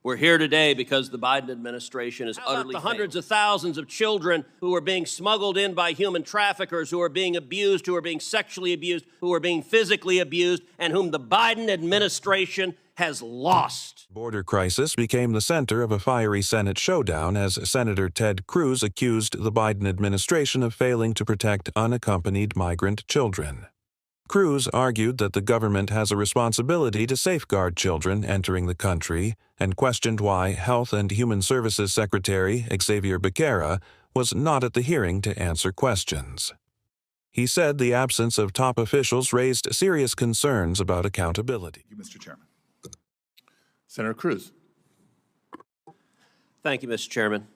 We're here today because the Biden administration is utterly failed. The hundreds of thousands of children who are being smuggled in by human traffickers, who are being abused, who are being sexually abused, who are being physically abused, and whom the Biden administration has lost. Border crisis became the center of a fiery Senate showdown as Senator Ted Cruz accused the Biden administration of failing to protect unaccompanied migrant children. Cruz argued that the government has a responsibility to safeguard children entering the country and questioned why Health and Human Services Secretary Xavier Becerra was not at the hearing to answer questions. He said the absence of top officials raised serious concerns about accountability. Thank you, Mr. Chairman. Senator Cruz. Thank you, Mr. Chairman.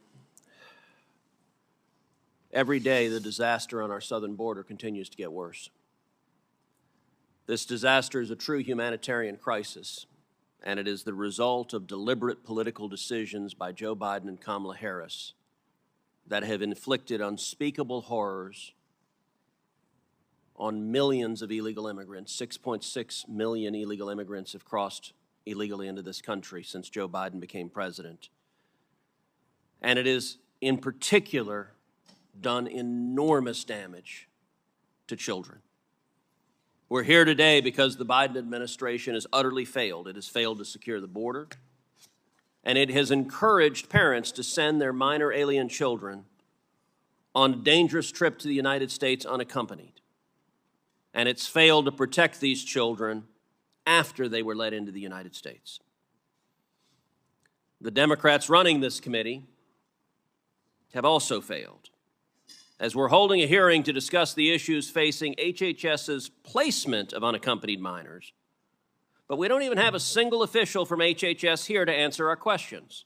Every day, the disaster on our southern border continues to get worse. This disaster is a true humanitarian crisis, and it is the result of deliberate political decisions by Joe Biden and Kamala Harris that have inflicted unspeakable horrors on millions of illegal immigrants. 6.6 million illegal immigrants have crossed illegally into this country since Joe Biden became president. And it is, in particular, done enormous damage to children. We're here today because the Biden administration has utterly failed. It has failed to secure the border, and it has encouraged parents to send their minor alien children on a dangerous trip to the United States unaccompanied. And it's failed to protect these children after they were let into the United States. The Democrats running this committee have also failed. As we're holding a hearing to discuss the issues facing HHS's placement of unaccompanied minors, but we don't even have a single official from HHS here to answer our questions.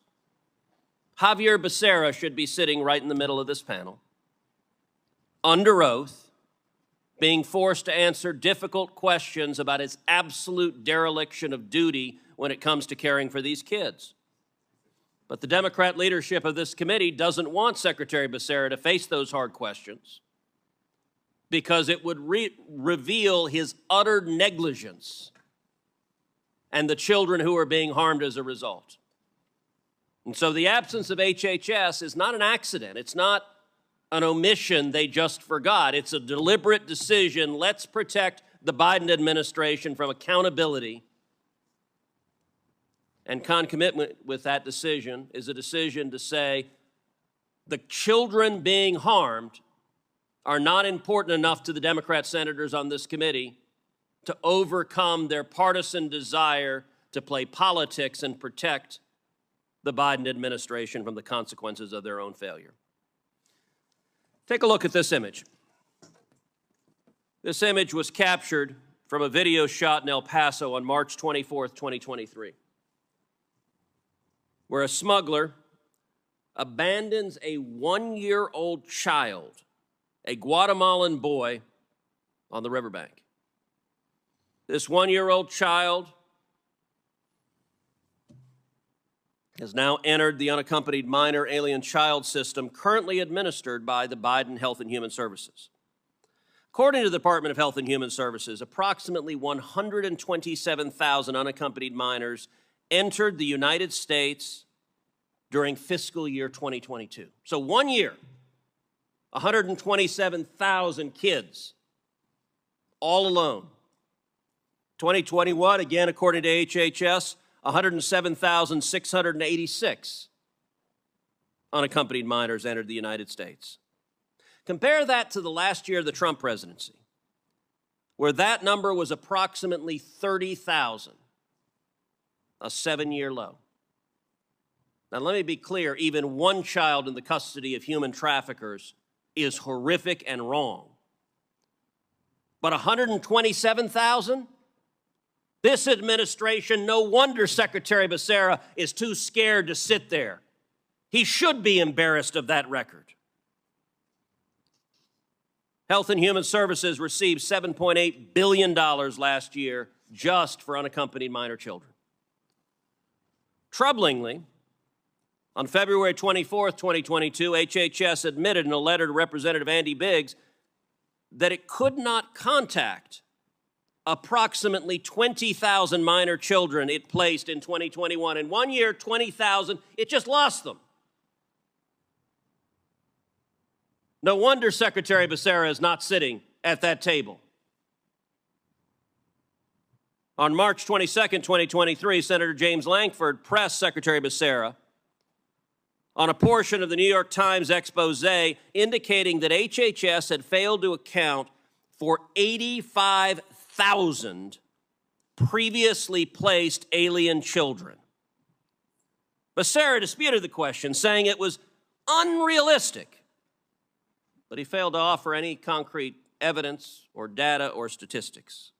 Xavier Becerra should be sitting right in the middle of this panel, under oath, being forced to answer difficult questions about his absolute dereliction of duty when it comes to caring for these kids. But the Democrat leadership of this committee doesn't want Secretary Becerra to face those hard questions because it would reveal his utter negligence and the children who are being harmed as a result. And so the absence of HHS is not an accident. It's not an omission they just forgot. It's a deliberate decision. Let's protect the Biden administration from accountability. And concomitant with that decision is a decision to say the children being harmed are not important enough to the Democrat senators on this committee to overcome their partisan desire to play politics and protect the Biden administration from the consequences of their own failure. Take a look at this image. This image was captured from a video shot in El Paso on March 24th, 2023. Where a smuggler abandons a one-year-old child, a Guatemalan boy, on the riverbank. This one-year-old child has now entered the unaccompanied minor alien child system currently administered by the Biden Health and Human Services. According to the Department of Health and Human Services, approximately 127,000 unaccompanied minors entered the United States during fiscal year 2022. So 1 year, 127,000 kids, all alone. 2021, again, according to HHS, 107,686 unaccompanied minors entered the United States. Compare that to the last year of the Trump presidency, where that number was approximately 30,000. A 7-year low. Now, let me be clear, even one child in the custody of human traffickers is horrific and wrong. But 127,000? This administration, no wonder Secretary Becerra is too scared to sit there. He should be embarrassed of that record. Health and Human Services received $7.8 billion last year just for unaccompanied minor children. Troublingly, on February 24th, 2022, HHS admitted in a letter to Representative Andy Biggs that it could not contact approximately 20,000 minor children it placed in 2021. In 1 year, 20,000, it just lost them. No wonder Secretary Becerra is not sitting at that table. On March 22, 2023, Senator James Lankford pressed Secretary Becerra on a portion of the New York Times expose indicating that HHS had failed to account for 85,000 previously placed alien children. Becerra disputed the question, saying it was unrealistic, but he failed to offer any concrete evidence or data or statistics.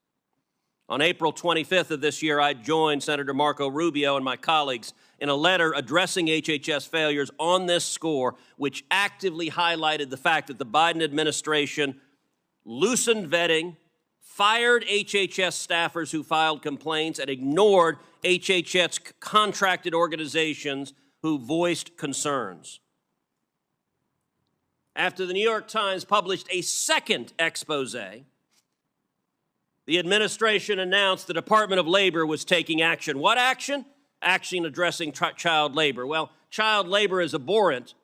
On April 25th of this year, I joined Senator Marco Rubio and my colleagues in a letter addressing HHS failures on this score, which actively highlighted the fact that the Biden administration loosened vetting, fired HHS staffers who filed complaints, and ignored HHS contracted organizations who voiced concerns. After the New York Times published a second expose, the administration announced the Department of Labor was taking action. What action? Action addressing child labor. Well, child labor is abhorrent,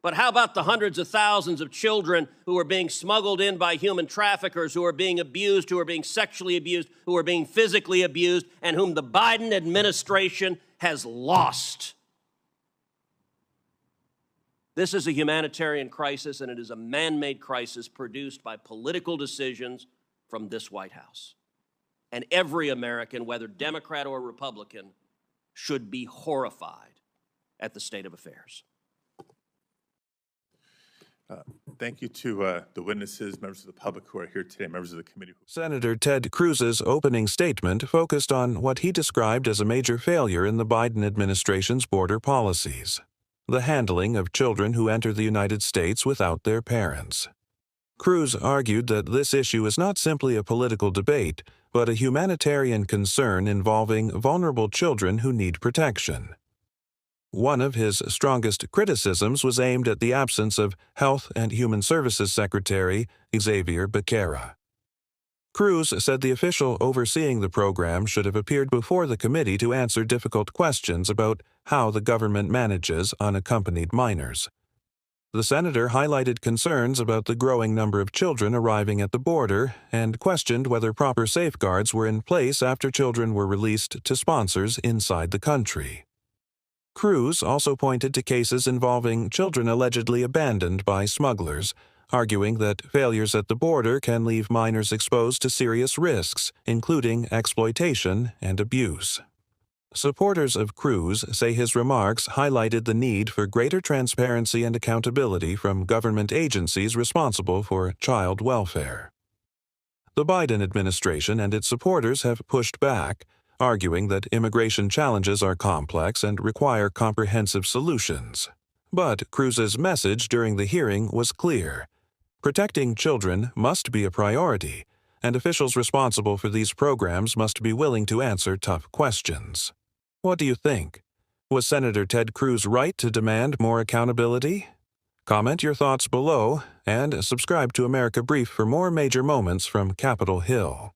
but how about the hundreds of thousands of children who are being smuggled in by human traffickers, who are being abused, who are being sexually abused, who are being physically abused, and whom the Biden administration has lost? This is a humanitarian crisis, and it is a man-made crisis produced by political decisions from this White House. And every American, whether Democrat or Republican, should be horrified at the state of affairs. Thank you to the witnesses, members of the public who are here today, members of the committee. Senator Ted Cruz's opening statement focused on what he described as a major failure in the Biden administration's border policies: the handling of children who enter the United States without their parents. Cruz argued that this issue is not simply a political debate, but a humanitarian concern involving vulnerable children who need protection. One of his strongest criticisms was aimed at the absence of Health and Human Services Secretary Xavier Becerra. Cruz said the official overseeing the program should have appeared before the committee to answer difficult questions about how the government manages unaccompanied minors. The senator highlighted concerns about the growing number of children arriving at the border and questioned whether proper safeguards were in place after children were released to sponsors inside the country. Cruz also pointed to cases involving children allegedly abandoned by smugglers, arguing that failures at the border can leave minors exposed to serious risks, including exploitation and abuse. Supporters of Cruz say his remarks highlighted the need for greater transparency and accountability from government agencies responsible for child welfare. The Biden administration and its supporters have pushed back, arguing that immigration challenges are complex and require comprehensive solutions. But Cruz's message during the hearing was clear: protecting children must be a priority, and officials responsible for these programs must be willing to answer tough questions. What do you think? Was Senator Ted Cruz right to demand more accountability? Comment your thoughts below and subscribe to America Brief for more major moments from Capitol Hill.